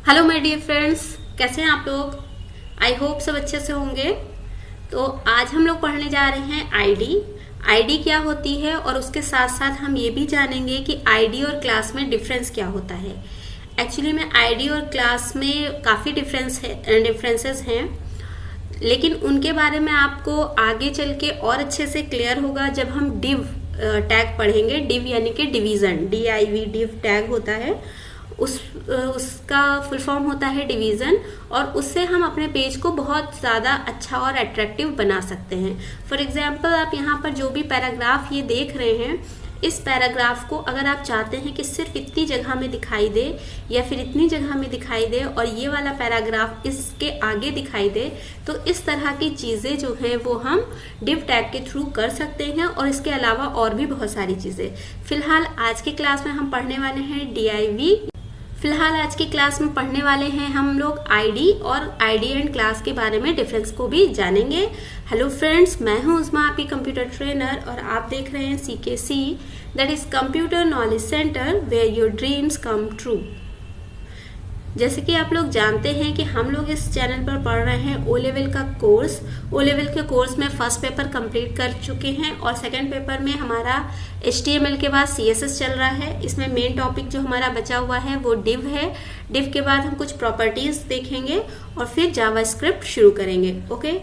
Hello my dear friends, कैसे हैं आप लोग। आई होप सब अच्छे से होंगे। तो आज हम लोग पढ़ने जा रहे हैं आईडी क्या होती है, और उसके साथ साथ हम ये भी जानेंगे कि आईडी और क्लास में डिफरेंस क्या होता है। एक्चुअली में आईडी और क्लास में काफ़ी डिफरेंसेस हैं, लेकिन उनके बारे में आपको आगे चल के और अच्छे से क्लियर होगा जब हम डिव टैग पढ़ेंगे। डिव यानी कि डिवीजन, DIV डिव टैग होता है। उसका फुल फॉर्म होता है डिवीजन, और उससे हम अपने पेज को बहुत ज़्यादा अच्छा और अट्रैक्टिव बना सकते हैं। फॉर एग्जाम्पल, आप यहाँ पर जो भी पैराग्राफ ये देख रहे हैं, इस पैराग्राफ को अगर आप चाहते हैं कि सिर्फ इतनी जगह में दिखाई दे या फिर इतनी जगह में दिखाई दे और ये वाला पैराग्राफ इसके आगे दिखाई दे, तो इस तरह की चीज़ें जो हैं वो हम डिव टैग के थ्रू कर सकते हैं। और इसके अलावा और भी बहुत सारी चीज़ें। फिलहाल आज की क्लास में हम पढ़ने वाले हैं DIV। फिलहाल आज की क्लास में पढ़ने वाले हैं हम लोग आईडी, और आईडी एंड क्लास के बारे में डिफरेंस को भी जानेंगे। हेलो फ्रेंड्स, मैं हूं उस्मा, आपकी कंप्यूटर ट्रेनर, और आप देख रहे हैं CKC, that is computer knowledge centre where your dreams come true. जैसे कि आप लोग जानते हैं कि हम लोग इस चैनल पर पढ़ रहे हैं ओ लेवल का कोर्स। ओ लेवल के कोर्स में फर्स्ट पेपर कंप्लीट कर चुके हैं, और सेकंड पेपर में हमारा HTML के बाद CSS चल रहा है। इसमें मेन टॉपिक जो हमारा बचा हुआ है वो डिव है। डिव के बाद हम कुछ प्रॉपर्टीज देखेंगे और फिर जावास्क्रिप्ट शुरू करेंगे। ओके,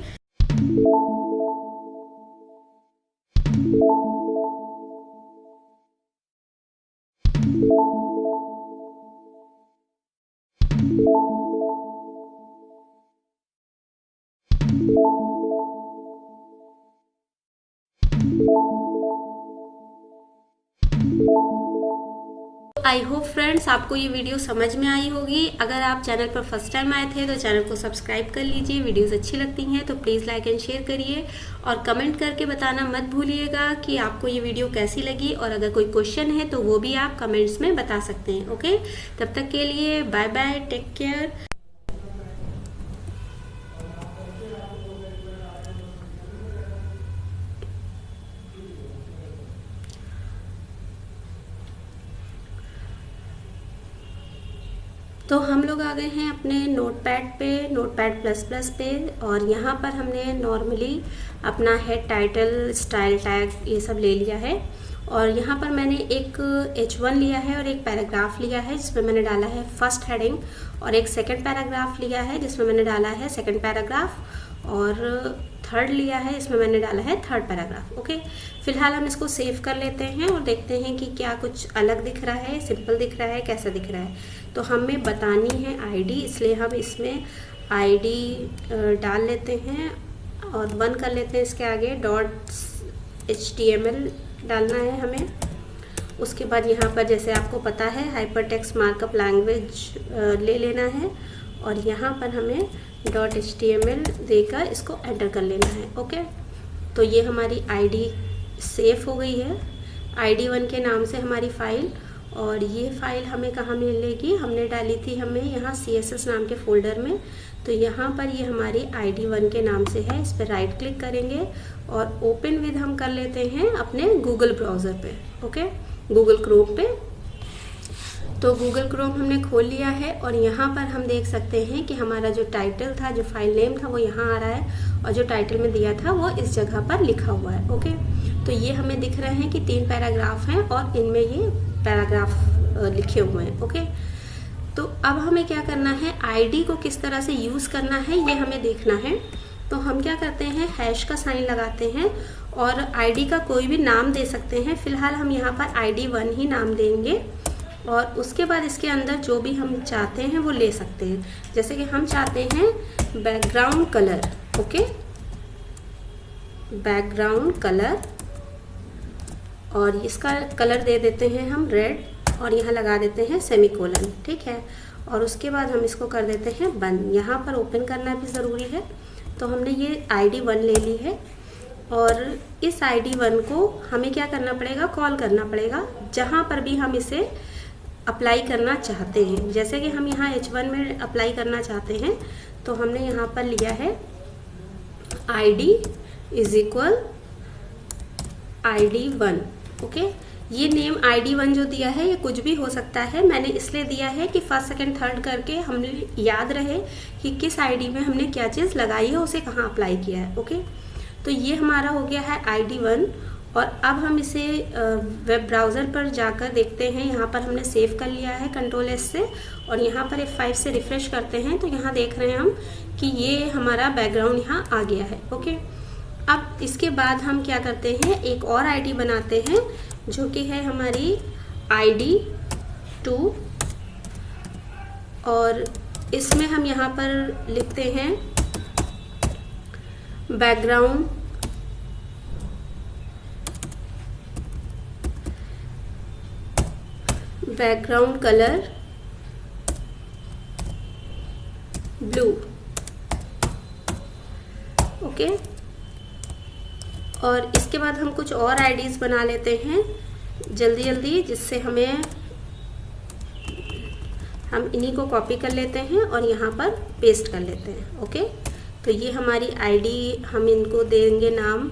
आई होप फ्रेंड्स आपको ये वीडियो समझ में आई होगी। अगर आप चैनल पर फर्स्ट टाइम आए थे तो चैनल को सब्सक्राइब कर लीजिए। वीडियोस अच्छी लगती हैं तो प्लीज़ लाइक एंड शेयर करिए, और कमेंट करके बताना मत भूलिएगा कि आपको ये वीडियो कैसी लगी। और अगर कोई क्वेश्चन है तो वो भी आप कमेंट्स में बता सकते हैं। ओके, तब तक के लिए बाय बाय, टेक केयर। तो हम लोग आ गए हैं अपने नोटपैड पे, नोटपैड++ पे, और यहाँ पर हमने नॉर्मली अपना हेड, टाइटल, स्टाइल टैग ये सब ले लिया है। और यहाँ पर मैंने एक H1 लिया है और एक पैराग्राफ लिया है जिसमें मैंने डाला है फर्स्ट हेडिंग, और एक सेकंड पैराग्राफ लिया है जिसमें मैंने डाला है सेकंड पैराग्राफ, और थर्ड लिया है इसमें मैंने डाला है थर्ड पैराग्राफ। ओके, फिलहाल हम इसको सेव कर लेते हैं और देखते हैं कि क्या कुछ अलग दिख रहा है, सिंपल दिख रहा है, कैसा दिख रहा है। तो हमें बतानी है आईडी, इसलिए हम इसमें आईडी डाल लेते हैं और 1 कर लेते हैं। इसके आगे .html डालना है हमें। उसके बाद यहाँ पर जैसे आपको पता है हाइपरटेक्स्ट मार्कअप लैंग्वेज ले लेना है, और यहाँ पर हमें .html देकर इसको एंटर कर लेना है। ओके, तो ये हमारी आईडी सेव हो गई है, ID1 के नाम से हमारी फाइल। और ये फाइल हमें कहाँ मिलेगी, हमने डाली थी हमें यहाँ CSS नाम के फोल्डर में। तो यहाँ पर ये हमारी ID1 के नाम से है। इस पर राइट क्लिक करेंगे और ओपन विद हम कर लेते हैं अपने गूगल ब्राउज़र पे। ओके, गूगल क्रोम पे। तो गूगल क्रोम हमने खोल लिया है, और यहाँ पर हम देख सकते हैं कि हमारा जो टाइटल था, जो फाइल नेम था, वो यहाँ आ रहा है, और जो टाइटल में दिया था वो इस जगह पर लिखा हुआ है। ओके, तो ये हमें दिख रहे हैं कि 3 पैराग्राफ हैं और इनमें ये पैराग्राफ लिखे हुए हैं। ओके, तो अब हमें क्या करना है, आईडी को किस तरह से यूज़ करना है ये हमें देखना है। तो हम क्या करते हैं, हैश का साइन लगाते हैं और आईडी का कोई भी नाम दे सकते हैं। फिलहाल हम यहाँ पर ID1 ही नाम देंगे, और उसके बाद इसके अंदर जो भी हम चाहते हैं वो ले सकते हैं। जैसे कि हम चाहते हैं background colour. Okay, background colour, और इसका कलर दे देते हैं हम रेड, और यहाँ लगा देते हैं सेमीकोलन। ठीक है, और उसके बाद हम इसको कर देते हैं बंद। यहाँ पर ओपन करना भी ज़रूरी है। तो हमने ये ID1 ले ली है, और इस ID1 को हमें क्या करना पड़ेगा, कॉल करना पड़ेगा जहाँ पर भी हम इसे अप्लाई करना चाहते हैं। जैसे कि हम यहाँ H1 में अप्लाई करना चाहते हैं, तो हमने यहाँ पर लिया है ID = ID1। ओके, ये नेम ID1 जो दिया है ये कुछ भी हो सकता है, मैंने इसलिए दिया है कि फर्स्ट सेकंड थर्ड करके हमें याद रहे कि किस ID में हमने क्या चीज़ लगाई है, उसे कहाँ अप्लाई किया है। ओके, तो ये हमारा हो गया है ID1। और अब हम इसे वेब ब्राउज़र पर जाकर देखते हैं। यहाँ पर हमने सेव कर लिया है Ctrl+S से, और यहाँ पर F5 से रिफ्रेश करते हैं तो यहाँ देख रहे हैं हम कि ये हमारा बैकग्राउंड यहाँ आ गया है। ओके, अब इसके बाद हम क्या करते हैं, एक और ID बनाते हैं जो कि है हमारी ID2, और इसमें हम यहाँ पर लिखते हैं बैकग्राउंड कलर ब्लू। ओके, और इसके बाद हम कुछ और आईडीज बना लेते हैं जल्दी जल्दी, जिससे हम इन्हीं को कॉपी कर लेते हैं और यहाँ पर पेस्ट कर लेते हैं। ओके, तो ये हमारी आईडी, हम इनको देंगे नाम,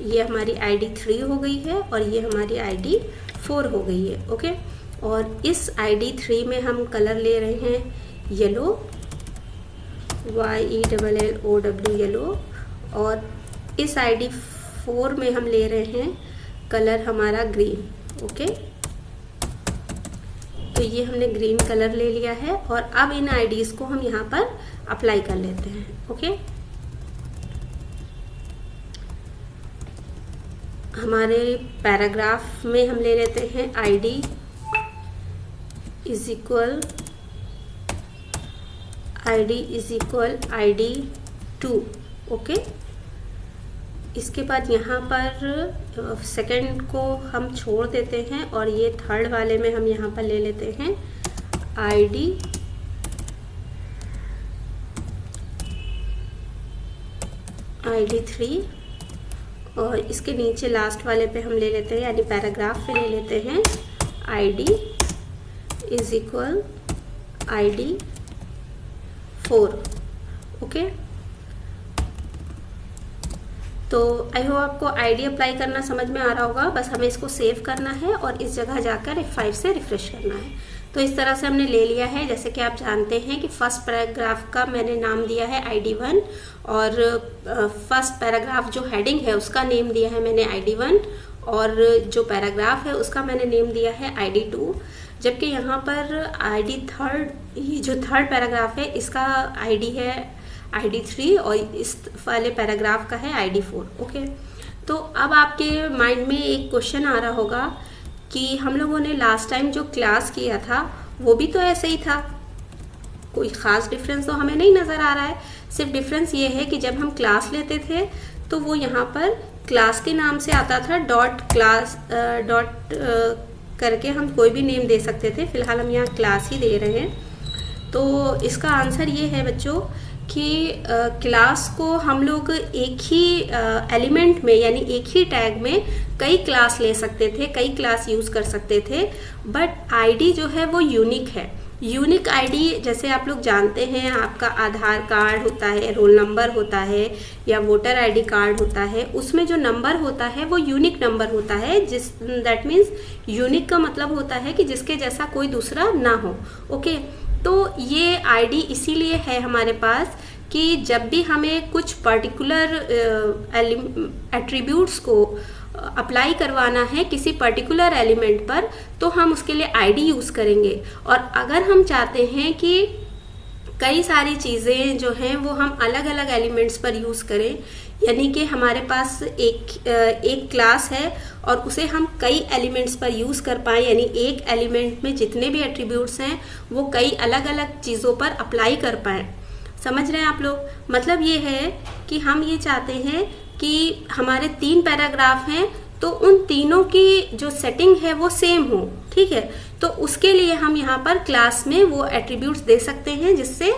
ये हमारी ID3 हो गई है और ये हमारी ID4 हो गई है। ओके, और इस ID3 में हम कलर ले रहे हैं येलो, YELLOW येलो, और इस ID4 में हम ले रहे हैं कलर हमारा ग्रीन। ओके, तो ये हमने ग्रीन कलर ले लिया है और अब इन आईडीज को हम यहाँ पर अप्लाई कर लेते हैं। ओके, हमारे पैराग्राफ में हम ले लेते हैं ID is equal ID2। Okay, इसके बाद यहाँ पर सेकंड को हम छोड़ देते हैं और ये थर्ड वाले में हम यहाँ पर ले लेते हैं ID3, और इसके नीचे लास्ट वाले पे हम ले लेते हैं, यानी पैराग्राफ पे ले लेते हैं ID is equal ID4। Okay, तो आई होप आपको आईडी अप्लाई करना समझ में आ रहा होगा। बस हमें इसको सेव करना है और इस जगह जाकर F5 से रिफ्रेश करना है। तो इस तरह से हमने ले लिया है। जैसे कि आप जानते हैं कि फर्स्ट पैराग्राफ का मैंने नाम दिया है ID1, और फर्स्ट पैराग्राफ जो हेडिंग है उसका नेम दिया है मैंने ID1, और जो पैराग्राफ है उसका मैंने नेम दिया है ID2, जबकि यहाँ पर ये जो थर्ड पैराग्राफ है इसका ID है ID3 और इस वाले पैराग्राफ का है ID4। ओके, तो अब आपके माइंड में एक क्वेश्चन आ रहा होगा कि हम लोगों ने लास्ट टाइम जो क्लास किया था वो भी तो ऐसे ही था, कोई ख़ास डिफरेंस तो हमें नहीं नज़र आ रहा है। सिर्फ डिफरेंस ये है कि जब हम क्लास लेते थे तो वो यहाँ पर क्लास के नाम से आता था, डॉट करके हम कोई भी नेम दे सकते थे। फिलहाल हम यहाँ क्लास ही दे रहे हैं। तो इसका आंसर ये है बच्चों कि क्लास को हम लोग एक ही एलिमेंट में, यानी एक ही टैग में कई क्लास ले सकते थे, कई क्लास यूज कर सकते थे, बट आईडी जो है वो यूनिक है। यूनिक आईडी जैसे आप लोग जानते हैं, आपका आधार कार्ड होता है, रोल नंबर होता है, या वोटर आईडी कार्ड होता है, उसमें जो नंबर होता है वो यूनिक नंबर होता है। दैट मीन्स यूनिक का मतलब होता है कि जिसके जैसा कोई दूसरा ना हो। ओके, तो ये आईडी इसीलिए है हमारे पास कि जब भी हमें कुछ पर्टिकुलर एट्रीब्यूट्स को अप्लाई करवाना है किसी पर्टिकुलर एलिमेंट पर, तो हम उसके लिए आईडी यूज करेंगे। और अगर हम चाहते हैं कि कई सारी चीज़ें जो हैं वो हम अलग अलग एलिमेंट्स पर यूज करें, यानी कि हमारे पास एक क्लास है और उसे हम कई एलिमेंट्स पर यूज कर पाएं, यानी एक एलिमेंट में जितने भी एट्रीब्यूट्स हैं वो कई अलग अलग चीज़ों पर अप्लाई कर पाएं। समझ रहे हैं आप लोग? मतलब ये है कि हम ये चाहते हैं कि हमारे 3 पैराग्राफ हैं तो उन तीनों की जो सेटिंग है वो सेम हो। ठीक है, तो उसके लिए हम यहाँ पर क्लास में वो एट्रीब्यूट्स दे सकते हैं, जिससे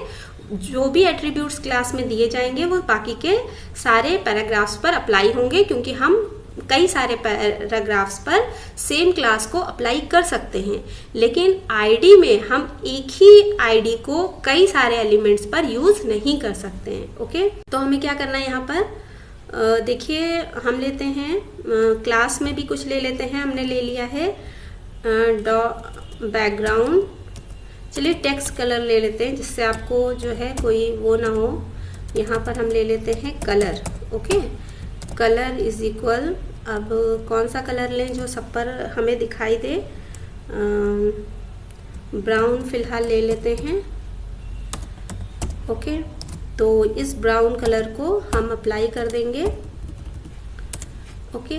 जो भी एट्रीब्यूट्स क्लास में दिए जाएंगे वो बाकी के सारे पैराग्राफ्स पर अप्लाई होंगे, क्योंकि हम कई सारे पैराग्राफ्स पर सेम क्लास को अप्लाई कर सकते हैं। लेकिन आईडी में हम एक ही आईडी को कई सारे एलिमेंट्स पर यूज नहीं कर सकते हैं। ओके, तो हमें क्या करना है, यहाँ पर देखिए हम लेते हैं क्लास में भी कुछ ले लेते हैं। हमने ले लिया है बैकग्राउंड। चलिए टेक्स्ट कलर ले लेते हैं जिससे आपको जो है कोई वो ना हो। यहाँ पर हम ले लेते हैं colour. Okay, colour is equal, अब कौन सा कलर लें जो सब पर हमें दिखाई दे। ब्राउन फिलहाल ले लेते हैं। ओके, तो इस ब्राउन कलर को हम अप्लाई कर देंगे। ओके,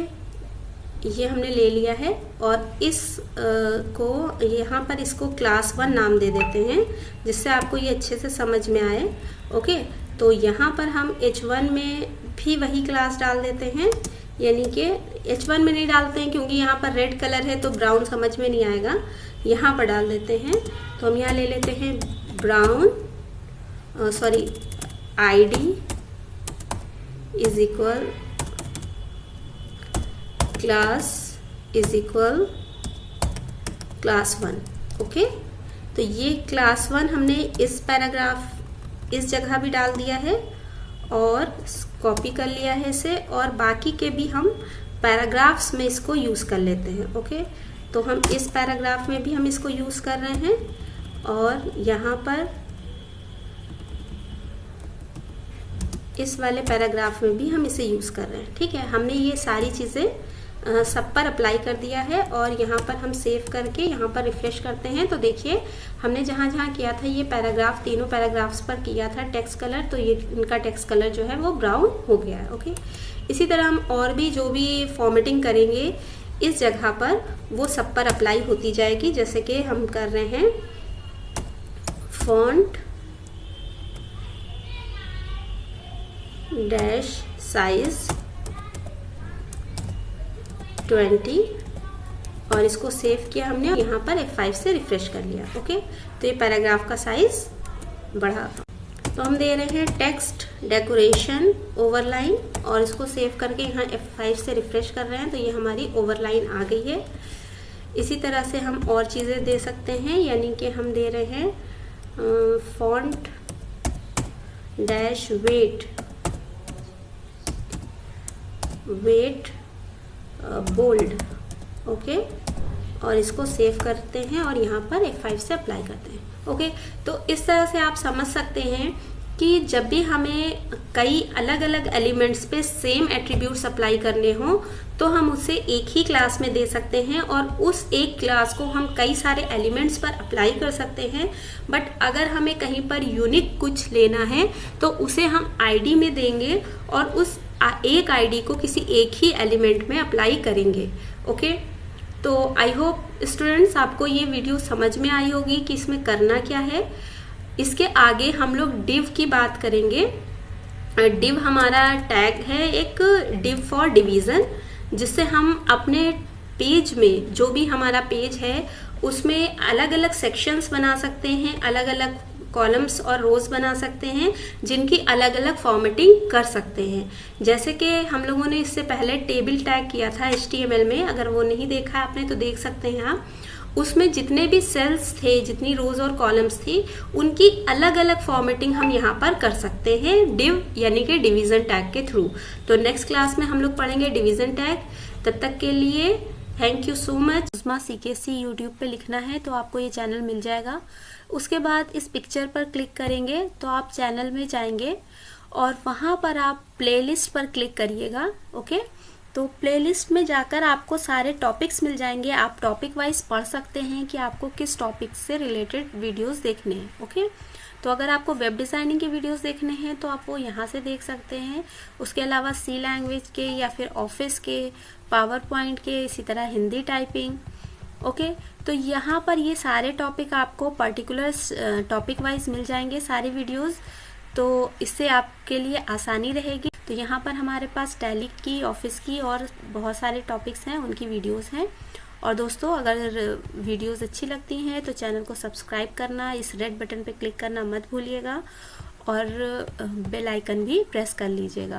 ये हमने ले लिया है और इस को यहाँ पर इसको क्लास 1 नाम दे देते हैं जिससे आपको ये अच्छे से समझ में आए। ओके, तो यहाँ पर हम H1 में भी वही क्लास डाल देते हैं, यानी कि H1 में नहीं डालते हैं क्योंकि यहाँ पर रेड कलर है तो ब्राउन समझ में नहीं आएगा, यहाँ पर डाल देते हैं। तो हम यहाँ ले लेते हैं brown, sorry ID is equal class is equal class 1। Okay, तो ये क्लास 1 हमने इस पैराग्राफ इस जगह भी डाल दिया है और कॉपी कर लिया है इसे, और बाकी के भी हम पैराग्राफ्स में इसको यूज कर लेते हैं। ओके, तो हम इस पैराग्राफ में भी हम इसको यूज कर रहे हैं और यहाँ पर इस वाले पैराग्राफ में भी हम इसे यूज कर रहे हैं। ठीक है, हमने ये सारी चीजें सब पर अप्लाई कर दिया है और यहाँ पर हम सेव करके यहाँ पर रिफ्रेश करते हैं। तो देखिए हमने जहाँ जहाँ किया था ये पैराग्राफ, तीनों पैराग्राफ्स पर किया था टेक्स्ट कलर, तो ये इनका टेक्स्ट कलर जो है वो ब्राउन हो गया है। ओके, इसी तरह हम और भी जो भी फॉर्मेटिंग करेंगे इस जगह पर वो सब पर अप्लाई होती जाएगी। जैसे कि हम कर रहे हैं फॉन्ट डैश साइज 20 और इसको सेव किया हमने, यहाँ पर F5 से रिफ्रेश कर लिया। ओके, तो ये पैराग्राफ का साइज बढ़ा। तो हम दे रहे हैं टेक्स्ट डेकोरेशन ओवरलाइन और इसको सेव करके यहाँ F5 से रिफ्रेश कर रहे हैं, तो ये हमारी ओवरलाइन आ गई है। इसी तरह से हम और चीज़ें दे सकते हैं, यानी कि हम दे रहे हैं font dash weight bold. Okay, और इसको सेव करते हैं और यहाँ पर F5 से अप्लाई करते हैं। ओके, तो इस तरह से आप समझ सकते हैं कि जब भी हमें कई अलग अलग एलिमेंट्स पे सेम एट्रीब्यूट्स अप्लाई करने हो तो हम उसे एक ही क्लास में दे सकते हैं और उस एक क्लास को हम कई सारे एलिमेंट्स पर अप्लाई कर सकते हैं। बट अगर हमें कहीं पर यूनिक कुछ लेना है तो उसे हम ID में देंगे और उस एक ID को किसी एक ही एलिमेंट में अप्लाई करेंगे। ओके, तो आई होप स्टूडेंट्स आपको ये वीडियो समझ में आई होगी कि इसमें करना क्या है। इसके आगे हम लोग डिव की बात करेंगे। डिव हमारा टैग है, एक डिव फॉर डिवीजन, जिससे हम अपने पेज में जो भी हमारा पेज है उसमें अलग अलग सेक्शंस बना सकते हैं, अलग अलग कॉलम्स और रोज बना सकते हैं जिनकी अलग अलग फॉर्मेटिंग कर सकते हैं। जैसे कि हम लोगों ने इससे पहले टेबल टैग किया था HTML में, अगर वो नहीं देखा आपने तो देख सकते हैं आप। उसमें जितने भी सेल्स थे, जितनी रोज और कॉलम्स थी, उनकी अलग अलग फॉर्मेटिंग हम यहाँ पर कर सकते हैं डिव यानी कि डिवीजन टैग के थ्रू। तो नेक्स्ट क्लास में हम लोग पढ़ेंगे डिवीजन टैग। तब तक के लिए थैंक यू सो मच। उस्मा CKC यूट्यूब पे लिखना है तो आपको ये चैनल मिल जाएगा। उसके बाद इस पिक्चर पर क्लिक करेंगे तो आप चैनल में जाएंगे और वहाँ पर आप प्लेलिस्ट पर क्लिक करिएगा। ओके, तो प्लेलिस्ट में जाकर आपको सारे टॉपिक्स मिल जाएंगे। आप टॉपिक वाइज पढ़ सकते हैं कि आपको किस टॉपिक से रिलेटेड वीडियोस देखने हैं। ओके, तो अगर आपको वेब डिज़ाइनिंग के वीडियोस देखने हैं तो आप वो यहाँ से देख सकते हैं। उसके अलावा C लैंग्वेज के या फिर ऑफिस के, पावर पॉइंट के, इसी तरह हिंदी टाइपिंग। ओके, तो यहाँ पर ये सारे टॉपिक आपको पर्टिकुलर टॉपिक वाइज मिल जाएंगे सारे वीडियोस, तो इससे आपके लिए आसानी रहेगी। तो यहाँ पर हमारे पास टैली की, ऑफिस की और बहुत सारे टॉपिक्स हैं, उनकी वीडियोस हैं। और दोस्तों अगर वीडियोस अच्छी लगती हैं तो चैनल को सब्सक्राइब करना, इस रेड बटन पे क्लिक करना मत भूलिएगा और बेल आइकन भी प्रेस कर लीजिएगा।